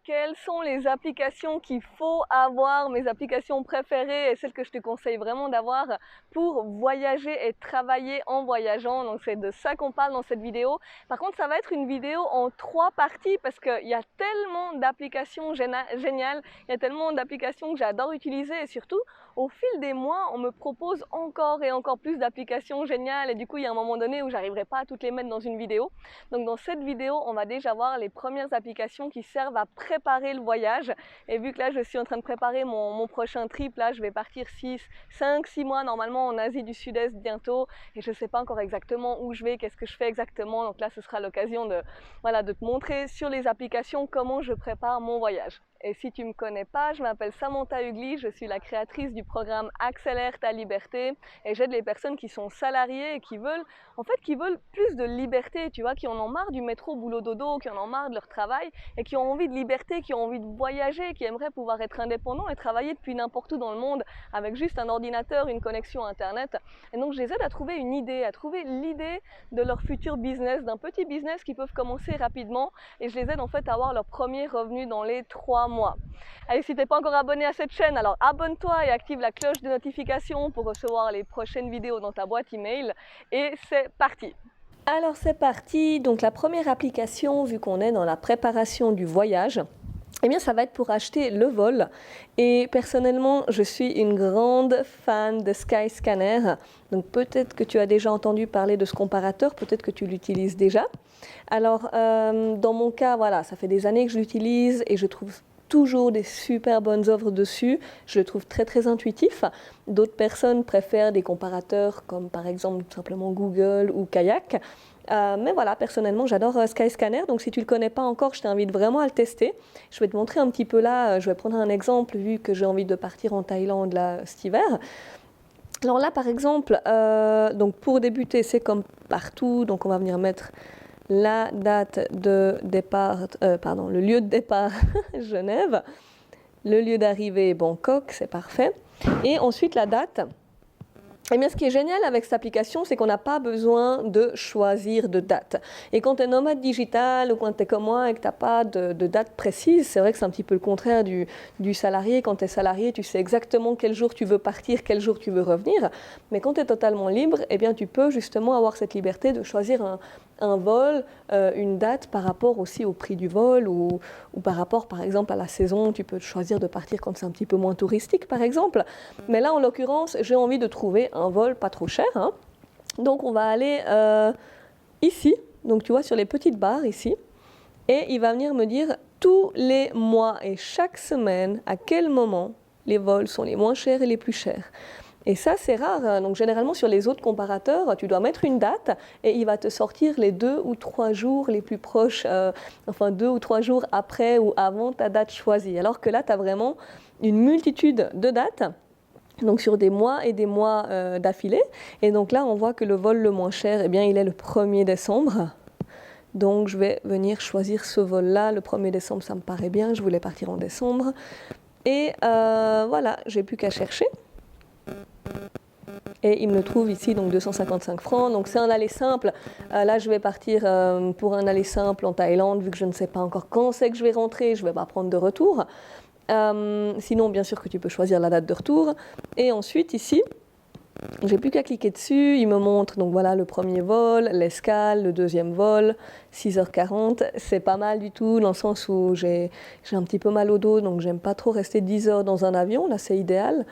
quelles sont les applications qu'il faut avoir, mes applications préférées et celles que je te conseille vraiment d'avoir pour voyager et travailler en voyageant. Donc c'est de ça qu'on parle dans cette vidéo. Par contre, ça va être une vidéo en 3 parties parce qu'il y a tellement d'applications géniales, il y a tellement d'applications que j'adore utiliser et surtout, au fil des mois, on me propose encore et encore plus d'applications géniales et du coup, il y a un moment donné où j'arriverai pas à toutes les mettre dans une vidéo. Donc dans cette vidéo, on va déjà voir les premières applications qui servent à préparer le voyage. Et vu que là, je suis en train de préparer mon prochain trip, là, je vais partir 5, 6 mois normalement en Asie du Sud-Est bientôt. Et je ne sais pas encore exactement où je vais, qu'est-ce que je fais exactement. Donc là, ce sera l'occasion de te montrer sur les applications comment je prépare mon voyage. Et si tu ne me connais pas, je m'appelle Samantha Ugli, je suis la créatrice du programme Accélère ta liberté et j'aide les personnes qui sont salariées et qui veulent plus de liberté, tu vois, qui en ont marre du métro boulot dodo, qui en ont marre de leur travail et qui ont envie de liberté, qui ont envie de voyager, qui aimeraient pouvoir être indépendants et travailler depuis n'importe où dans le monde avec juste un ordinateur, une connexion internet. Et donc je les aide à trouver une idée, à trouver l'idée de leur futur business, d'un petit business qu'ils peuvent commencer rapidement et je les aide en fait à avoir leur premier revenu dans les 3 mois. Allez, si tu n'es pas encore abonné à cette chaîne, alors abonne-toi et active la cloche de notification pour recevoir les prochaines vidéos dans ta boîte email. Et c'est parti! Alors c'est parti, donc la première application, vu qu'on est dans la préparation du voyage, eh bien ça va être pour acheter le vol. Et personnellement, je suis une grande fan de Skyscanner. Donc peut-être que tu as déjà entendu parler de ce comparateur, peut-être que tu l'utilises déjà. Alors dans mon cas, voilà, ça fait des années que je l'utilise et je trouve toujours des super bonnes offres dessus. Je le trouve très très intuitif. D'autres personnes préfèrent des comparateurs comme par exemple tout simplement Google ou Kayak. Mais voilà, personnellement, j'adore Skyscanner. Donc si tu ne le connais pas encore, je t'invite vraiment à le tester. Je vais te montrer un petit peu là, je vais prendre un exemple vu que j'ai envie de partir en Thaïlande là, cet hiver. Alors là, par exemple, donc pour débuter, c'est comme partout. Donc on va venir mettre la date de départ, le lieu de départ Genève, le lieu d'arrivée Bangkok, c'est parfait. Et ensuite la date. Eh bien, ce qui est génial avec cette application, c'est qu'on n'a pas besoin de choisir de date. Et quand tu es nomade digital ou quand tu es comme moi et que tu n'as pas de date précise, c'est vrai que c'est un petit peu le contraire du salarié. Quand tu es salarié, tu sais exactement quel jour tu veux partir, quel jour tu veux revenir. Mais quand tu es totalement libre, eh bien, tu peux justement avoir cette liberté de choisir un vol, une date par rapport aussi au prix du vol ou par rapport par exemple à la saison. Tu peux choisir de partir quand c'est un petit peu moins touristique par exemple. Mais là en l'occurrence, j'ai envie de trouver un vol pas trop cher. Hein. Donc on va aller ici, donc tu vois sur les petites barres ici, et il va venir me dire tous les mois et chaque semaine à quel moment les vols sont les moins chers et les plus chers. Et ça, c'est rare. Donc, généralement, sur les autres comparateurs, tu dois mettre une date et il va te sortir les 2 ou 3 jours les plus proches, 2 ou 3 jours après ou avant ta date choisie. Alors que là, tu as vraiment une multitude de dates. Donc sur des mois et des mois d'affilée. Et donc là, on voit que le vol le moins cher, eh bien, il est le 1er décembre. Donc je vais venir choisir ce vol-là. Le 1er décembre, ça me paraît bien. Je voulais partir en décembre. Et voilà, j'ai plus qu'à chercher. Et il me le trouve ici, donc 255 francs. Donc c'est un aller simple. Là, je vais partir pour un aller simple en Thaïlande, vu que je ne sais pas encore quand c'est que je vais rentrer. Je ne vais pas prendre de retour. Sinon, bien sûr que tu peux choisir la date de retour. Et ensuite, ici, j'ai plus qu'à cliquer dessus. Il me montre donc voilà le premier vol, l'escale, le deuxième vol, 6h40. C'est pas mal du tout, dans le sens où j'ai un petit peu mal au dos, donc j'aime pas trop rester 10 heures dans un avion. Là, c'est idéal.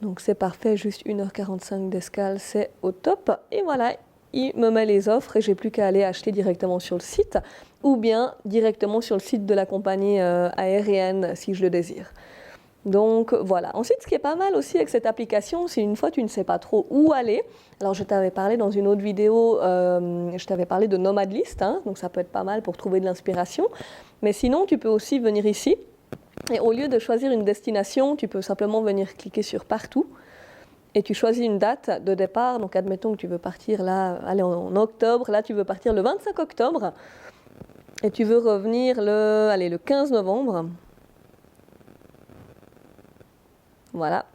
Donc c'est parfait, juste 1h45 d'escale, c'est au top. Et voilà, il me met les offres et j'ai plus qu'à aller acheter directement sur le site ou bien directement sur le site de la compagnie aérienne si je le désire. Donc voilà. Ensuite, ce qui est pas mal aussi avec cette application, c'est une fois tu ne sais pas trop où aller. Alors je t'avais parlé dans une autre vidéo, je t'avais parlé de Nomad List, hein, donc ça peut être pas mal pour trouver de l'inspiration. Mais sinon, tu peux aussi venir ici. Et au lieu de choisir une destination, tu peux simplement venir cliquer sur partout et tu choisis une date de départ. Donc admettons que tu veux partir là, allez, en octobre, là tu veux partir le 25 octobre et tu veux revenir le 15 novembre. Voilà.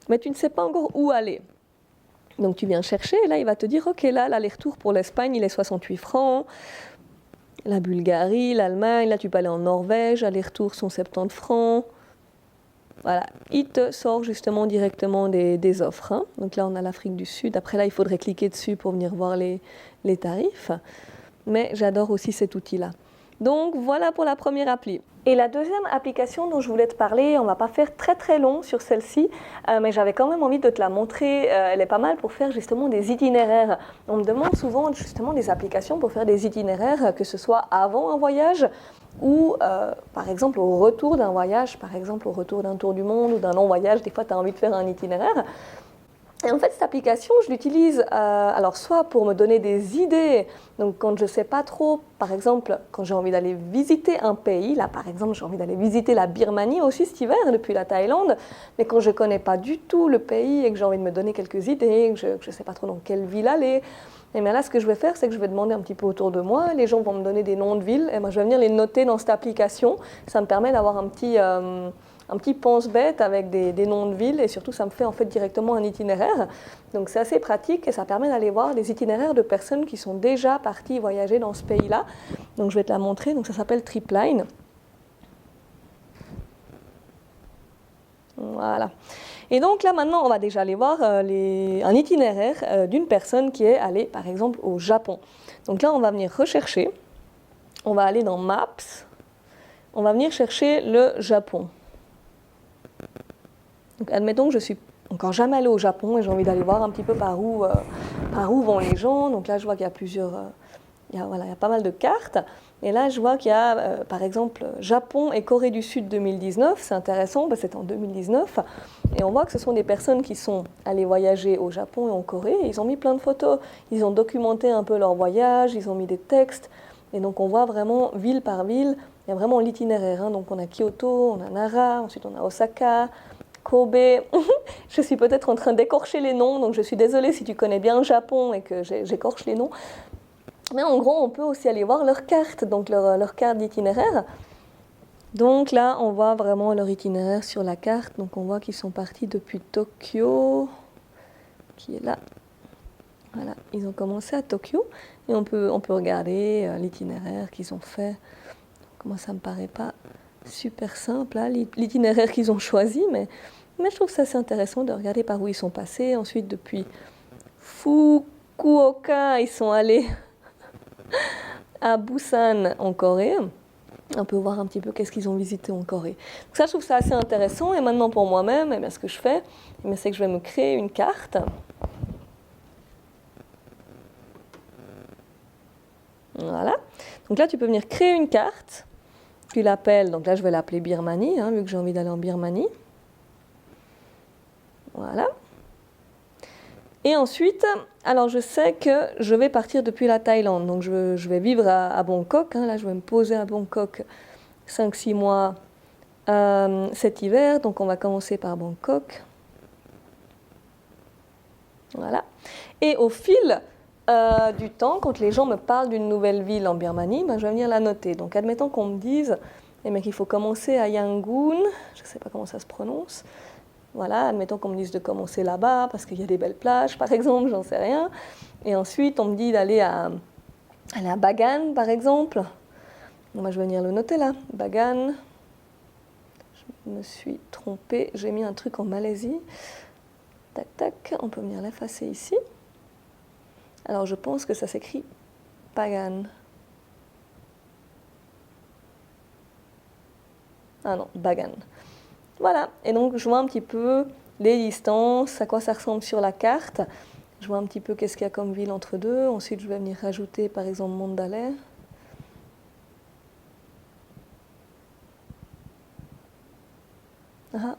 Mais tu ne sais pas encore où aller. Donc tu viens chercher et là il va te dire ok, là l'aller-retour pour l'Espagne il est 68 francs. la Bulgarie, l'Allemagne, là tu peux aller en Norvège, aller-retour sont 70 francs. Voilà, il te sort justement directement des offres. Hein. Donc là, on a l'Afrique du Sud. Après là, il faudrait cliquer dessus pour venir voir les tarifs. Mais j'adore aussi cet outil-là. Donc voilà pour la première appli. Et la deuxième application dont je voulais te parler, on ne va pas faire très long sur celle-ci, mais j'avais quand même envie de te la montrer. Elle est pas mal pour faire justement des itinéraires. On me demande souvent justement des applications pour faire des itinéraires, que ce soit avant un voyage ou par exemple au retour d'un voyage, par exemple au retour d'un tour du monde ou d'un long voyage. Des fois, tu as envie de faire un itinéraire. Et en fait, cette application, je l'utilise alors soit pour me donner des idées, donc quand je ne sais pas trop, par exemple, quand j'ai envie d'aller visiter un pays, là par exemple, j'ai envie d'aller visiter la Birmanie aussi cet hiver, depuis la Thaïlande, mais quand je ne connais pas du tout le pays et que j'ai envie de me donner quelques idées, que je ne sais pas trop dans quelle ville aller, et bien là, ce que je vais faire, c'est que je vais demander un petit peu autour de moi, les gens vont me donner des noms de villes, et moi je vais venir les noter dans cette application, ça me permet d'avoir un petit pense-bête avec des noms de villes et surtout ça me fait en fait directement un itinéraire. Donc c'est assez pratique et ça permet d'aller voir des itinéraires de personnes qui sont déjà parties voyager dans ce pays-là. Donc je vais te la montrer, donc ça s'appelle Tripline. Voilà. Et donc là maintenant on va déjà aller voir un itinéraire d'une personne qui est allée par exemple au Japon. Donc là on va venir rechercher, on va aller dans Maps, on va venir chercher le Japon. Donc, admettons que je suis encore jamais allée au Japon et j'ai envie d'aller voir un petit peu par où vont les gens. Donc là, je vois qu'il y a il y a pas mal de cartes. Et là, je vois qu'il y a, par exemple, Japon et Corée du Sud 2019. C'est intéressant, c'est en 2019. Et on voit que ce sont des personnes qui sont allées voyager au Japon et en Corée. Et ils ont mis plein de photos. Ils ont documenté un peu leur voyage. Ils ont mis des textes. Et donc, on voit vraiment ville par ville. Il y a vraiment l'itinéraire. Hein. Donc, on a Kyoto, on a Nara, ensuite on a Osaka, Kobe. Je suis peut-être en train d'écorcher les noms, donc je suis désolée si tu connais bien le Japon et que j'écorche les noms. Mais en gros, on peut aussi aller voir leur carte, donc leur carte d'itinéraire. Donc là, on voit vraiment leur itinéraire sur la carte. Donc on voit qu'ils sont partis depuis Tokyo, qui est là. Voilà, ils ont commencé à Tokyo. Et on peut regarder l'itinéraire qu'ils ont fait. Moi, ça ne me paraît pas super simple, là, l'itinéraire qu'ils ont choisi, mais je trouve ça assez intéressant de regarder par où ils sont passés. Ensuite, depuis Fukuoka, ils sont allés à Busan, en Corée. On peut voir un petit peu qu'est-ce qu'ils ont visité en Corée. Donc ça, je trouve ça assez intéressant. Et maintenant, pour moi-même, eh bien, ce que je fais, eh bien, c'est que je vais me créer une carte. Voilà. Donc là, tu peux venir créer une carte. Tu l'appelles, donc là, je vais l'appeler Birmanie, hein, vu que j'ai envie d'aller en Birmanie. Voilà. Et ensuite, alors je sais que je vais partir depuis la Thaïlande. Donc je vais vivre à Bangkok. Hein, là, je vais me poser à Bangkok 5-6 mois cet hiver. Donc on va commencer par Bangkok. Voilà. Et au fil du temps, quand les gens me parlent d'une nouvelle ville en Birmanie, ben, je vais venir la noter. Donc admettons qu'on me dise qu'il faut commencer à Yangon. Je ne sais pas comment ça se prononce. Voilà, admettons qu'on me dise de commencer là-bas parce qu'il y a des belles plages, par exemple, j'en sais rien. Et ensuite, on me dit d'aller à Bagan, par exemple. Bon, moi, je vais venir le noter là, Bagan. Je me suis trompée, j'ai mis un truc en Malaisie. Tac, tac, on peut venir l'effacer ici. Alors, je pense que ça s'écrit Bagan. Ah non, Bagan. Voilà, et donc je vois un petit peu les distances, à quoi ça ressemble sur la carte. Je vois un petit peu qu'est-ce qu'il y a comme ville entre deux. Ensuite, je vais venir rajouter par exemple Mandalay. Ah,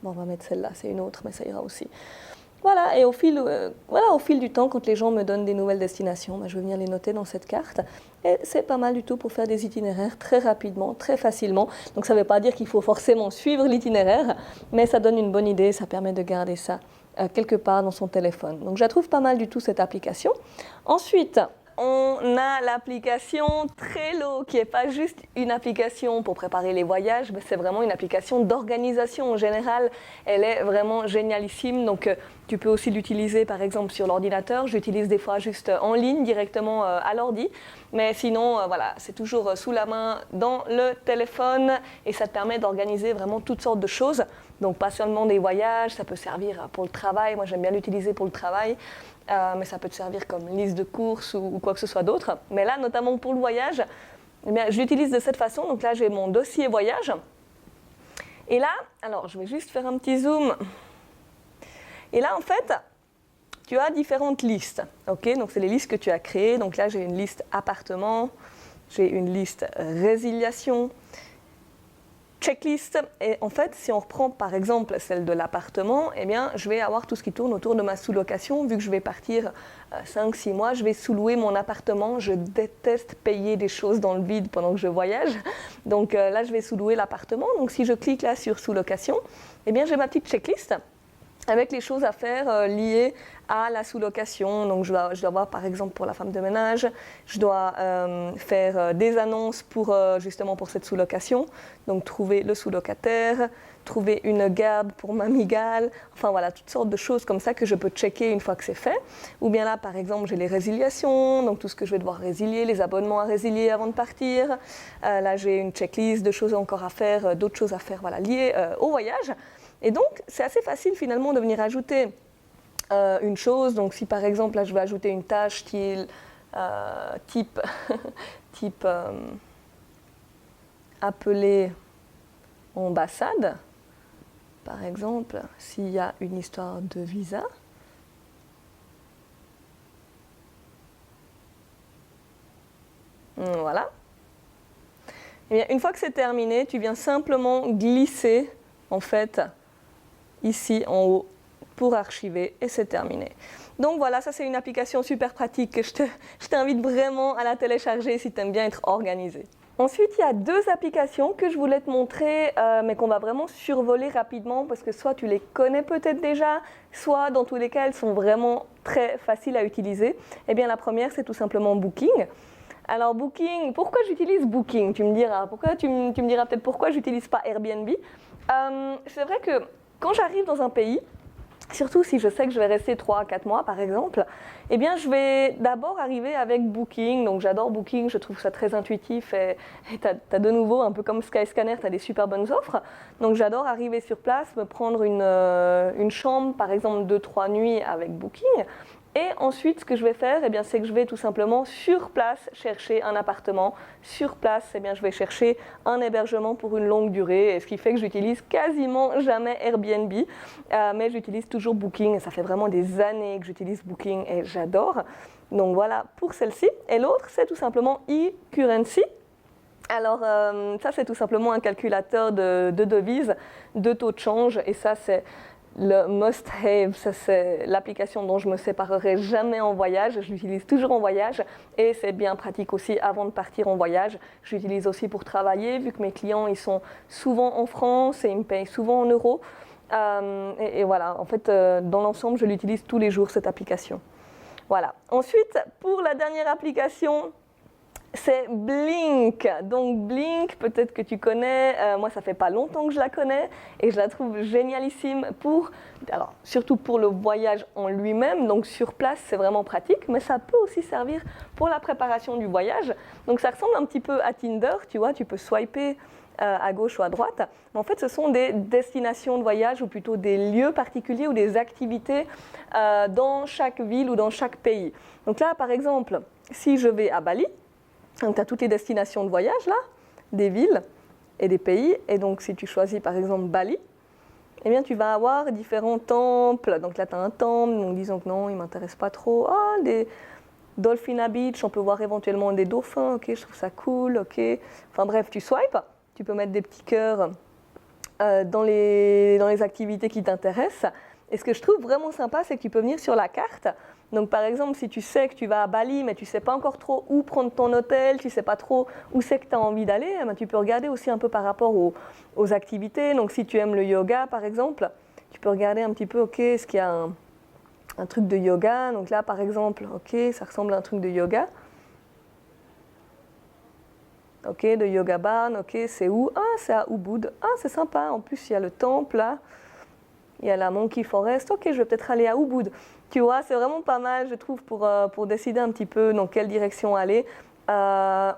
bon, on va mettre celle-là, c'est une autre, mais ça ira aussi. Voilà, et au fil du temps, quand les gens me donnent des nouvelles destinations, ben, je vais venir les noter dans cette carte. Et c'est pas mal du tout pour faire des itinéraires très rapidement, très facilement. Donc ça ne veut pas dire qu'il faut forcément suivre l'itinéraire, mais ça donne une bonne idée, ça permet de garder ça quelque part dans son téléphone. Donc je la trouve pas mal du tout, cette application. Ensuite, on a l'application Trello, qui n'est pas juste une application pour préparer les voyages, mais c'est vraiment une application d'organisation en général. Elle est vraiment génialissime. Donc, Tu peux aussi l'utiliser par exemple sur l'ordinateur. J'utilise des fois juste en ligne directement à l'ordi. Mais sinon, voilà, c'est toujours sous la main dans le téléphone et ça te permet d'organiser vraiment toutes sortes de choses. Donc pas seulement des voyages, ça peut servir pour le travail. Moi j'aime bien l'utiliser pour le travail. Mais ça peut te servir comme liste de courses ou quoi que ce soit d'autre. Mais là, notamment pour le voyage, eh bien, je l'utilise de cette façon. Donc là, j'ai mon dossier voyage. Et là, alors je vais juste faire un petit zoom. Et là, en fait, tu as différentes listes. Okay, donc, c'est les listes que tu as créées. Donc là, j'ai une liste appartement, j'ai une liste résiliation, checklist. Et en fait, si on reprend par exemple celle de l'appartement, eh bien, je vais avoir tout ce qui tourne autour de ma sous-location. Vu que je vais partir 5-6 mois, je vais sous-louer mon appartement. Je déteste payer des choses dans le vide pendant que je voyage. Donc là, je vais sous-louer l'appartement. Donc si je clique là sur sous-location, eh bien, j'ai ma petite checklist avec les choses à faire liées à la sous-location. Donc je dois voir par exemple pour la femme de ménage, je dois faire des annonces justement pour cette sous-location. Donc trouver le sous-locataire, trouver une garde pour m'amigale, enfin voilà, toutes sortes de choses comme ça que je peux checker une fois que c'est fait. Ou bien là par exemple j'ai les résiliations, donc tout ce que je vais devoir résilier, les abonnements à résilier avant de partir. Là j'ai une checklist de choses encore à faire, d'autres choses à faire voilà, liées au voyage. Et donc, c'est assez facile finalement de venir ajouter une chose. Donc, si par exemple, là, je vais ajouter une tâche type appeler ambassade, par exemple, s'il y a une histoire de visa. Voilà. Et bien, une fois que c'est terminé, tu viens simplement glisser, en fait, ici en haut pour archiver et c'est terminé. Donc voilà, ça c'est une application super pratique que je t'invite vraiment à la télécharger si tu aimes bien être organisé. Ensuite, il y a deux applications que je voulais te montrer, mais qu'on va vraiment survoler rapidement parce que soit tu les connais peut-être déjà, soit dans tous les cas, elles sont vraiment très faciles à utiliser. Eh bien, la première, c'est tout simplement Booking. Alors Booking, pourquoi j'utilise Booking? Tu me diras, tu me diras peut-être pourquoi j'utilise pas Airbnb. C'est vrai que quand j'arrive dans un pays, surtout si je sais que je vais rester 3 à 4 mois par exemple, eh bien je vais d'abord arriver avec Booking. Donc j'adore Booking, je trouve ça très intuitif et tu as de nouveau, un peu comme Skyscanner, tu as des super bonnes offres. Donc j'adore arriver sur place, me prendre une chambre par exemple 2-3 nuits avec Booking. Et ensuite, ce que je vais faire, eh bien, c'est que je vais tout simplement sur place chercher un appartement. Sur place, eh bien, je vais chercher un hébergement pour une longue durée, et ce qui fait que j'utilise quasiment jamais Airbnb, mais j'utilise toujours Booking. Et ça fait vraiment des années que j'utilise Booking et j'adore. Donc voilà pour celle-ci. Et l'autre, c'est tout simplement eCurrency. Alors ça, c'est tout simplement un calculateur de devises, de taux de change, et ça, c'est le must-have, ça c'est l'application dont je ne me séparerai jamais en voyage, je l'utilise toujours en voyage et c'est bien pratique aussi avant de partir en voyage. Je l'utilise aussi pour travailler vu que mes clients ils sont souvent en France et ils me payent souvent en euros. Et voilà, en fait dans l'ensemble je l'utilise tous les jours cette application. Voilà. Ensuite pour la dernière application, c'est Blink. Donc Blink, peut-être que tu connais, moi ça fait pas longtemps que je la connais et je la trouve génialissime alors surtout pour le voyage en lui-même, donc sur place c'est vraiment pratique, mais ça peut aussi servir pour la préparation du voyage. Donc ça ressemble un petit peu à Tinder, tu vois, tu peux swiper à gauche ou à droite. Mais en fait ce sont des destinations de voyage ou plutôt des lieux particuliers ou des activités dans chaque ville ou dans chaque pays. Donc là par exemple, si je vais à Bali, donc tu as toutes les destinations de voyage là, des villes et des pays. Et donc si tu choisis par exemple Bali, eh bien tu vas avoir différents temples. Donc là tu as un temple, donc disons que non, il ne m'intéresse pas trop. Ah, des Dolphin Beach, on peut voir éventuellement des dauphins, ok, je trouve ça cool, ok. Enfin bref, tu swipes, tu peux mettre des petits cœurs dans les activités qui t'intéressent. Et ce que je trouve vraiment sympa, c'est que tu peux venir sur la carte. Donc par exemple, si tu sais que tu vas à Bali, mais tu ne sais pas encore trop où prendre ton hôtel, tu ne sais pas trop où c'est que tu as envie d'aller, eh bien, tu peux regarder aussi un peu par rapport aux activités. Donc si tu aimes le yoga, par exemple, tu peux regarder un petit peu, ok, est-ce qu'il y a un truc de yoga? Donc là, par exemple, ok, ça ressemble à un truc de yoga. Ok, de yoga barn, ok, c'est où? Ah, c'est à Ubud. Ah, c'est sympa, en plus il y a le temple là. il y a la Monkey Forest, ok, je vais peut-être aller à Ubud. Tu vois, c'est vraiment pas mal, je trouve, pour décider un petit peu dans quelle direction aller.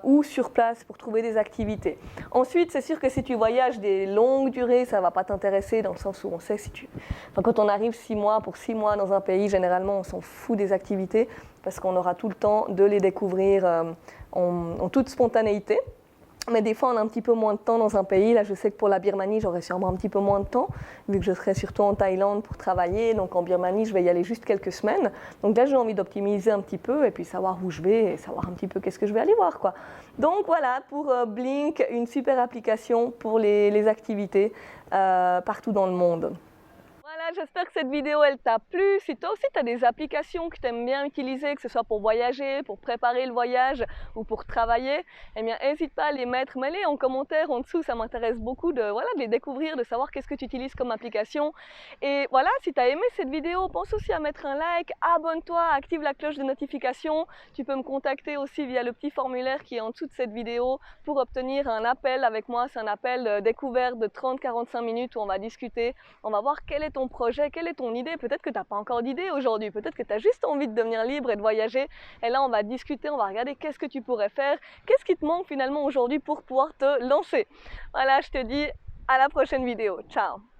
Ou sur place pour trouver des activités. Ensuite, c'est sûr que si tu voyages des longues durées, ça ne va pas t'intéresser dans le sens où on sait quand on arrive 6 mois, pour 6 mois dans un pays, généralement on s'en fout des activités parce qu'on aura tout le temps de les découvrir en toute spontanéité. Mais des fois, on a un petit peu moins de temps dans un pays. Là, je sais que pour la Birmanie, j'aurai sûrement un petit peu moins de temps, vu que je serai surtout en Thaïlande pour travailler. Donc en Birmanie, je vais y aller juste quelques semaines. Donc là, j'ai envie d'optimiser un petit peu et puis savoir où je vais et savoir un petit peu qu'est-ce que je vais aller voir, quoi. Donc voilà, pour Blink, une super application pour les activités partout dans le monde. Voilà, j'espère que cette vidéo elle t'a plu. Si toi aussi tu as des applications que tu aimes bien utiliser, que ce soit pour voyager, pour préparer le voyage ou pour travailler, eh bien n'hésite pas à les mettre, mets-les en commentaire en dessous, ça m'intéresse beaucoup de les découvrir, de savoir qu'est-ce que tu utilises comme application. Et voilà, si tu as aimé cette vidéo, pense aussi à mettre un like, abonne-toi, active la cloche de notification. Tu peux me contacter aussi via le petit formulaire qui est en dessous de cette vidéo pour obtenir un appel avec moi. C'est un appel découverte de 30-45 minutes où on va discuter, on va voir quel est ton projet, quelle est ton idée. Peut-être que tu n'as pas encore d'idée aujourd'hui, peut-être que tu as juste envie de devenir libre et de voyager. Et là, on va discuter, on va regarder qu'est-ce que tu pourrais faire, qu'est-ce qui te manque finalement aujourd'hui pour pouvoir te lancer. Voilà, je te dis à la prochaine vidéo. Ciao!